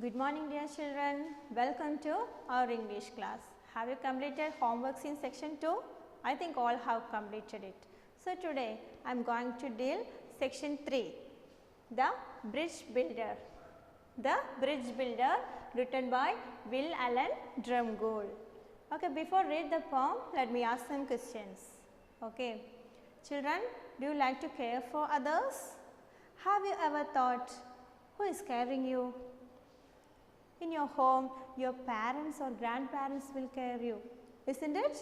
Good morning dear children, welcome to our English class. Have you completed homeworks in section 2? I think all have completed it. So today I am going to deal section 3, the bridge builder. The bridge builder written by Will Allen Drumgoole. Okay, before read the poem, let me ask some questions. Okay, children, do you like to care for others? Have you ever thought who is caring you? In your home, your parents or grandparents will care you, isn't it?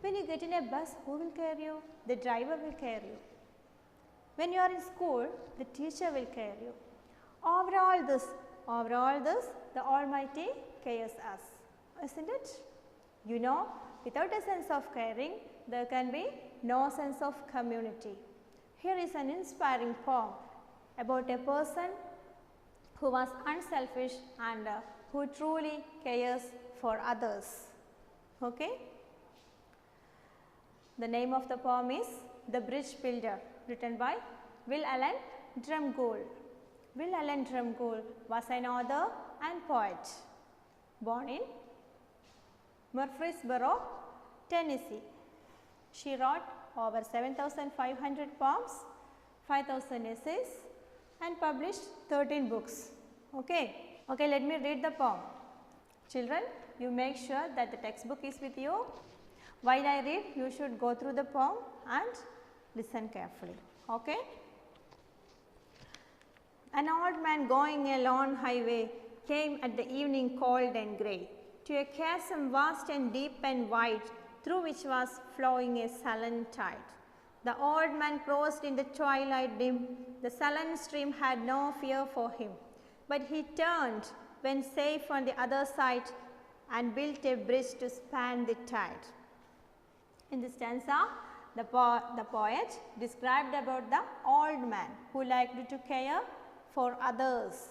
When you get in a bus, who will care you? The driver will care you. When you are in school, the teacher will care you. Over all this, the Almighty cares us, isn't it? You know, without a sense of caring, there can be no sense of community. Here is an inspiring poem about a person who was unselfish and who truly cares for others. Okay? The name of the poem is The Bridge Builder, written by Will Allen Drumgoole. Will Allen Drumgoole was an author and poet, born in Murfreesboro, Tennessee. She wrote over 7,500 poems, 5,000 essays and published 13 books. Okay, let me read the poem. Children, you make sure that the textbook is with you. While I read, you should go through the poem and listen carefully. Okay. An old man going a long highway came at the evening cold and grey to a chasm vast and deep and wide, through which was flowing a sullen tide. The old man crossed in the twilight dim. The sullen stream had no fear for him, but he turned when safe on the other side and built a bridge to span the tide. In this stanza, the poet described about the old man who liked to care for others.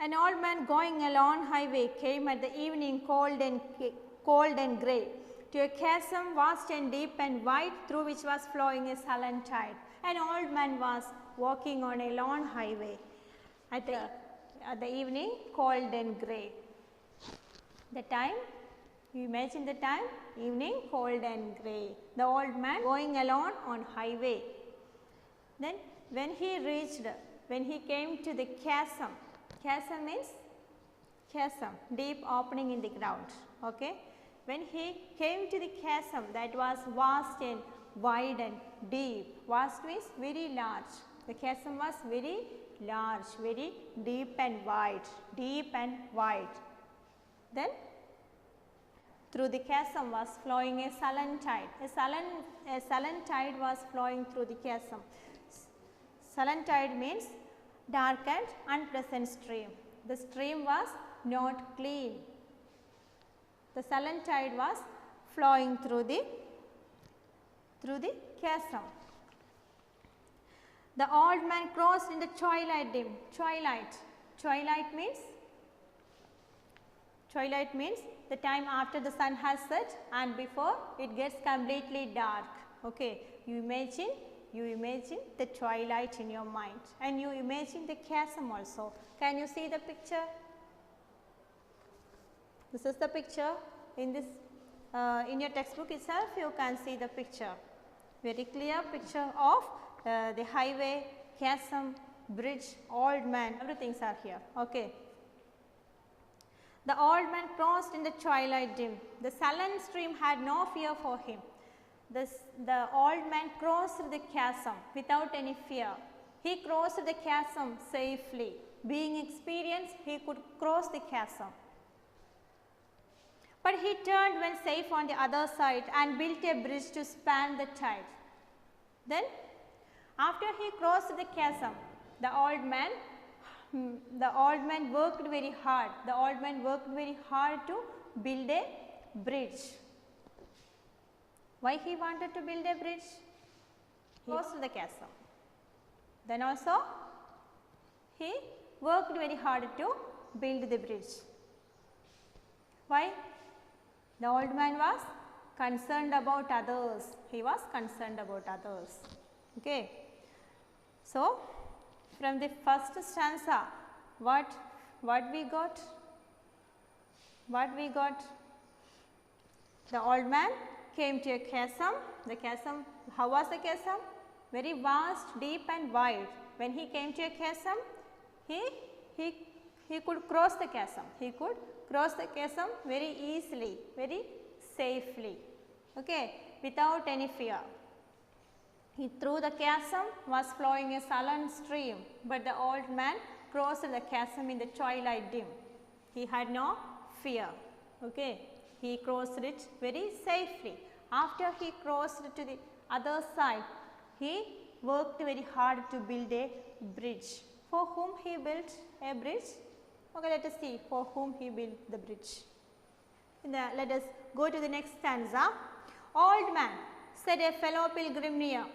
An old man going along highway came at the evening cold and grey to a chasm vast and deep and wide, through which was flowing a sullen tide. An old man was walking on a long highway at the evening cold and grey. The time, you imagine the time, evening cold and grey. The old man going along on highway. Then when he came to the chasm means chasm, deep opening in the ground. Okay. When he came to the chasm that was vast and wide and deep, vast means very large. The chasm was very large, very deep and wide, Then through the chasm was flowing a sullen tide. A sullen tide was flowing through the chasm. Sullen tide means dark and unpleasant stream. The stream was not clean. The sullen tide was flowing through the chasm. The old man crossed in the twilight dim. Twilight means the time after the sun has set and before it gets completely dark. Okay, you imagine the twilight in your mind and you imagine the chasm also. Can you see the picture? This is the picture. In your textbook itself you can see the picture, very clear picture of the highway, chasm, bridge, old man, everything are here. Okay. The old man crossed in the twilight dim. The sullen stream had no fear for him. The old man crossed the chasm without any fear. He crossed the chasm safely. Being experienced, he could cross the chasm. But he turned when safe on the other side and built a bridge to span the tide. Then, after he crossed the chasm, the old man worked very hard. The old man worked very hard to build a bridge. Why he wanted to build a bridge? He crossed the chasm. Then also, he worked very hard to build the bridge. Why? The old man was concerned about others. He was concerned about others. Okay. So, from the first stanza, what What we got? What we got? The old man came to a chasm. The chasm, how was the chasm? Very vast, deep and wide. When he came to a chasm, he could cross the chasm. He could cross the chasm very easily, very safely, okay, without any fear. He through the chasm was flowing a sullen stream, but the old man crossed the chasm in the twilight dim. He had no fear, okay. He crossed it very safely. After he crossed to the other side, he worked very hard to build a bridge. For whom he built a bridge? Okay, let us see for whom he built the bridge. Let us go to the next stanza. Old man, said a fellow pilgrim near,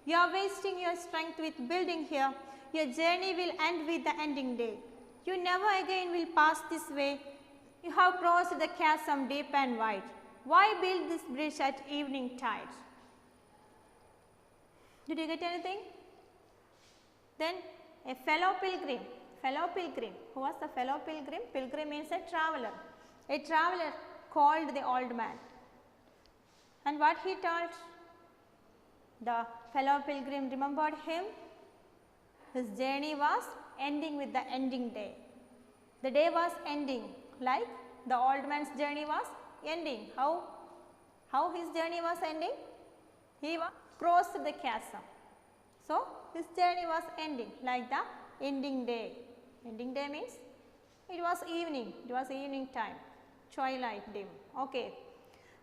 you are wasting your strength with building here. Your journey will end with the ending day. You never again will pass this way. You have crossed the chasm deep and wide. Why build this bridge at evening tide? Did you get anything? Then a fellow pilgrim. Fellow pilgrim. Who was the fellow pilgrim? Pilgrim means a traveler. A traveler called the old man. And what he told? The fellow pilgrim remembered him. His journey was ending with the ending day. The day was ending, like the old man's journey was ending. How his journey was ending? He crossed the chasm. So, his journey was ending like the ending day. Ending day means it was evening time, twilight dim. Okay.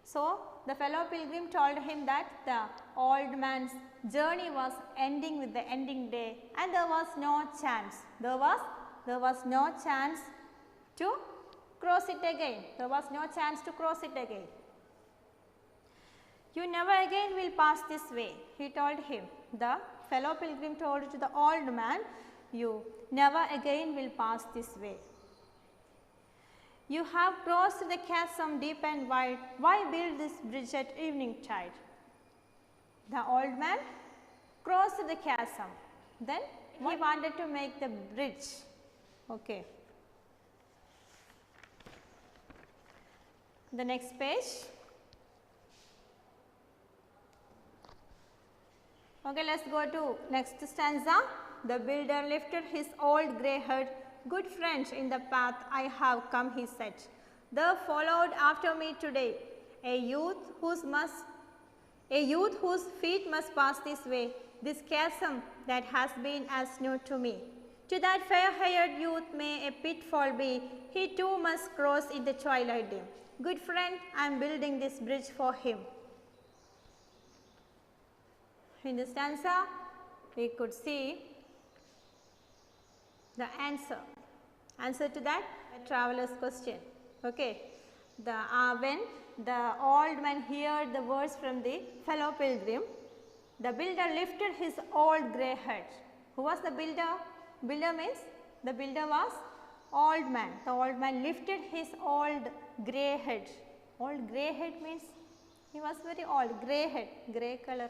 So, the fellow pilgrim told him that the old man's journey was ending with the ending day and there was no chance. There was no chance to cross it again. There was no chance to cross it again. You never again will pass this way, he told him. The fellow pilgrim told to the old man, you never again will pass this way. You have crossed the chasm deep and wide. Why build this bridge at evening tide? The old man crossed the chasm. Then he wanted to make the bridge. Okay. The next page. Okay, let us go to next stanza. The builder lifted his old grey head. Good friend, in the path I have come, he said. There followed after me today a youth whose feet must pass this way, this chasm that has been as new to me. To that fair-haired youth may a pitfall be, he too must cross in the twilight dim. Good friend, I am building this bridge for him. In the stanza, we could see the answer to that traveler's question. Okay. When the old man heard the words from the fellow pilgrim, the builder lifted his old grey head. Who was the builder? Builder means the builder was old man. The old man lifted his old grey head. Old grey head means he was very old, grey head, grey color,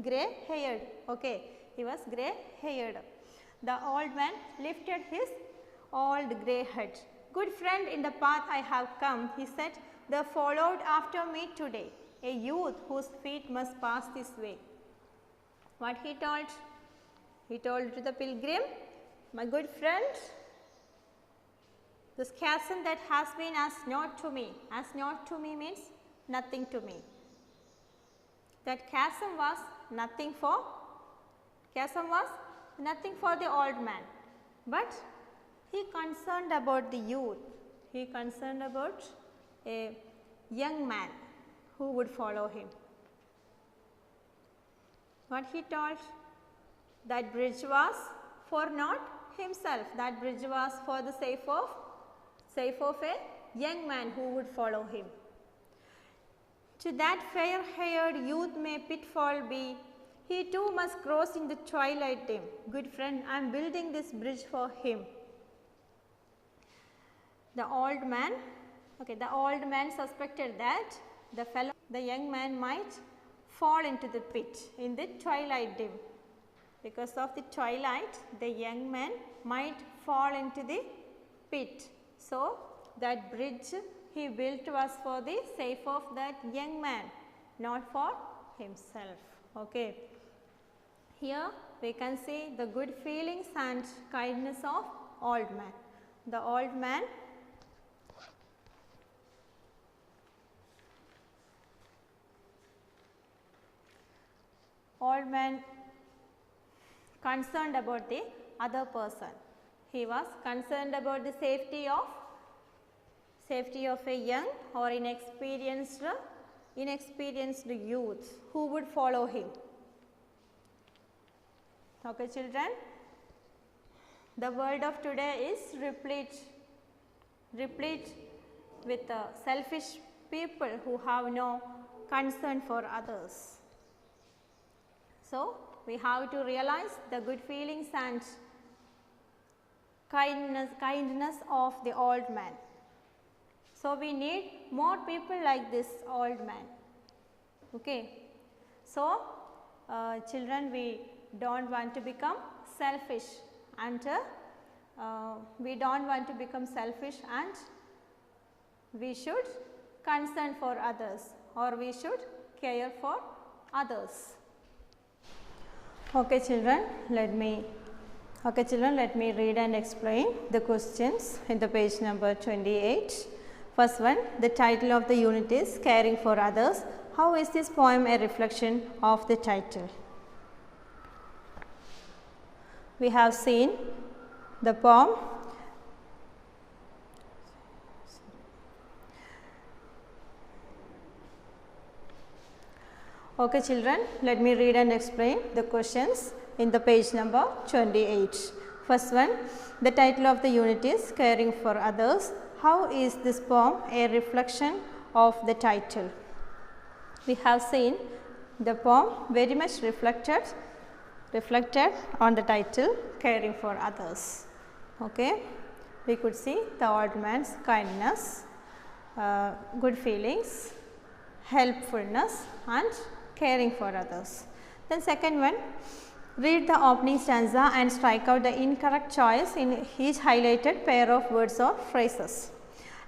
grey haired. Okay, he was grey haired. The old man lifted his old grey head. Good friend, in the path I have come, he said, there followed after me today a youth whose feet must pass this way. What he told? He told to the pilgrim, my good friend, this chasm that has been as naught to me means nothing to me. That chasm was nothing for the old man, but he concerned about the youth. He concerned about a young man who would follow him. What he told? That bridge was for not himself. That bridge was for the sake of a young man who would follow him. To that fair-haired youth may pitfall be, he too must cross in the twilight dim. Good friend, I am building this bridge for him. The old man suspected that the young man might fall into the pit in the twilight dim. Because of the twilight, the young man might fall into the pit. So, that bridge he built was for the sake of that young man, not for himself. Okay. Here we can see the good feelings and kindness of old man. The old man concerned about the other person. He was concerned about the safety of a young or inexperienced youth who would follow him. Okay, children, the world of today is replete with selfish people who have no concern for others. So, we have to realize the good feelings and kindness of the old man. So, we need more people like this old man. Okay. So, children, we do not want to become selfish and we do not want to become selfish, and we should concern for others, or we should care for others. Okay, children, let me read and explain the questions in the page number 28. First one, the title of the unit is Caring for Others. How is this poem a reflection of the title? We have seen the poem. Okay, children, let me read and explain the questions in the page number 28. First one, the title of the unit is Caring for Others. How is this poem a reflection of the title? We have seen the poem very much reflected on the title, Caring for Others. Okay. We could see the old man's kindness, good feelings, helpfulness and caring for others. Then second one, read the opening stanza and strike out the incorrect choice in each highlighted pair of words or phrases.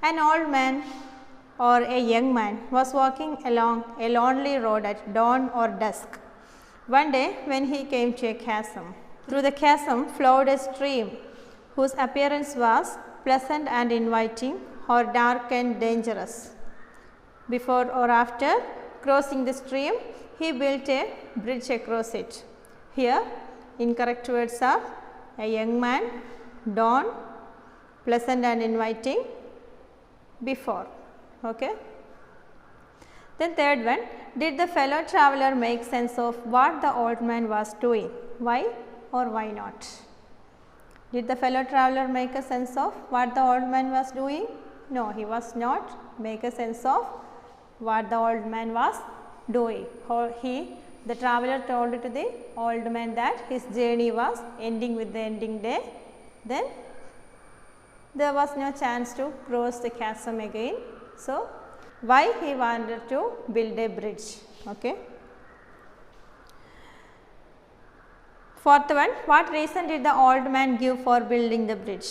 An old man or a young man was walking along a lonely road at dawn or dusk. One day when he came to a chasm, through the chasm flowed a stream whose appearance was pleasant and inviting, or dark and dangerous. Before or after crossing the stream, he built a bridge across it. Here incorrect words are a young man, dawn, pleasant and inviting, before. Okay. Then third one, did the fellow traveler make sense of what the old man was doing? Why or why not? Did the fellow traveler make a sense of what the old man was doing? No, he was not make a sense of what the old man was doing. Or the traveler told to the old man that his journey was ending with the ending day. Then there was no chance to cross the chasm again. So, why he wanted to build a bridge? Okay. Fourth one, what reason did the old man give for building the bridge?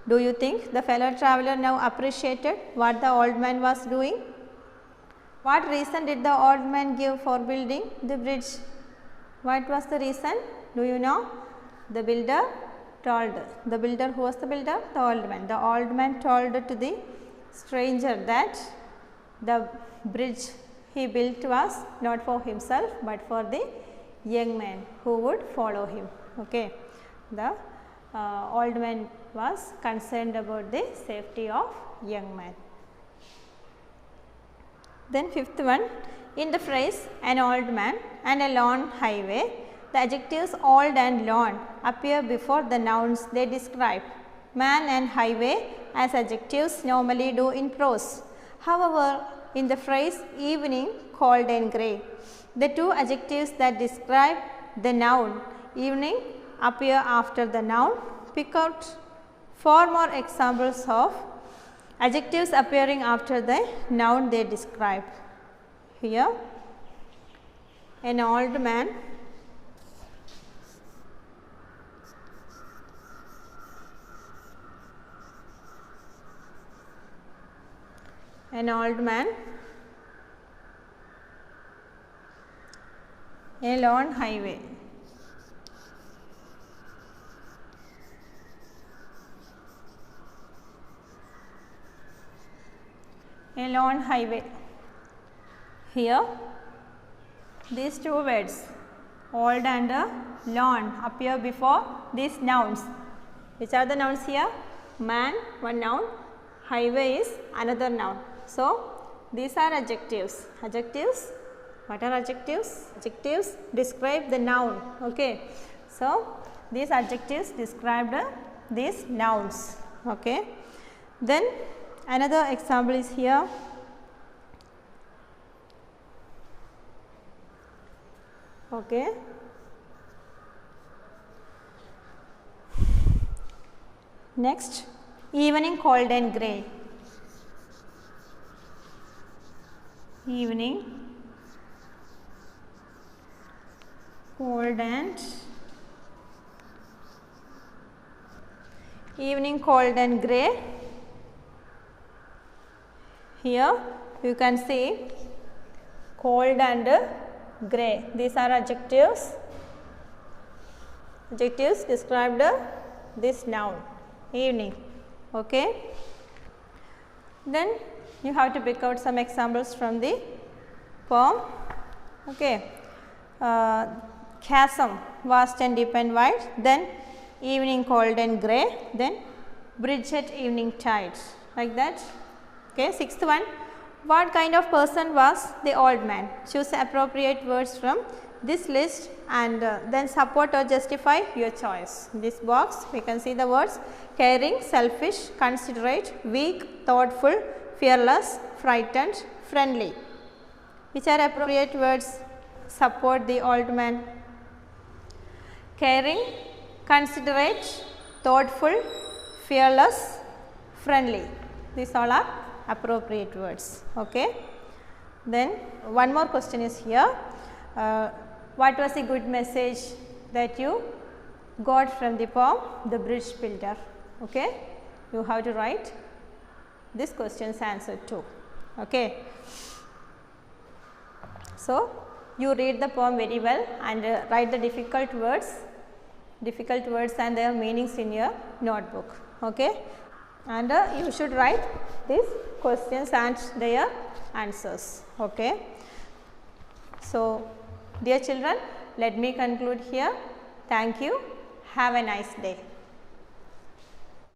Do you think the fellow traveler now appreciated what the old man was doing? What reason did the old man give for building the bridge? What was the reason? Do you know? The builder told. The builder, who was the builder? The old man. The old man told to the stranger that the bridge he built was not for himself, but for the young man who would follow him. Okay. The old man was concerned about the safety of young man. Then fifth one, in the phrase an old man and a lone highway, the adjectives old and lone appear before the nouns they describe. Man and highway as adjectives normally do in prose. However, in the phrase evening, cold and grey, the two adjectives that describe the noun evening appear after the noun. Pick out 4 more examples of adjectives appearing after the noun they describe. Here, an old man, an old man, a lone highway. A lone highway. Here these two words, old and lone, appear before these nouns. Which are the nouns here? Man, one noun, highway is another noun. So, these are adjectives. Adjectives, what are adjectives? Adjectives describe the noun. Okay. So, these adjectives described these nouns. Okay. Then another example is here. Okay. Next, evening cold and grey. Evening cold and grey. Here you can see cold and grey. These are adjectives. Adjectives described this noun, evening. Okay. Then you have to pick out some examples from the poem. Okay. Chasm, vast and deep and wide. Then evening cold and grey. Then bridge at evening tide. Like that. Okay. Sixth one. What kind of person was the old man? Choose appropriate words from this list and then support or justify your choice. In this box we can see the words caring, selfish, considerate, weak, thoughtful, fearless, frightened, friendly. Which are appropriate words support the old man? Caring, considerate, thoughtful, fearless, friendly. These all are appropriate words. Okay. Then one more question is here. What was the good message that you got from the poem The Bridge Builder? Okay. You have to write this question's answer too. Okay. So, you read the poem very well and write the difficult words and their meanings in your notebook. Okay. And you should write these questions and their answers. Okay. So, dear children, let me conclude here. Thank you. Have a nice day.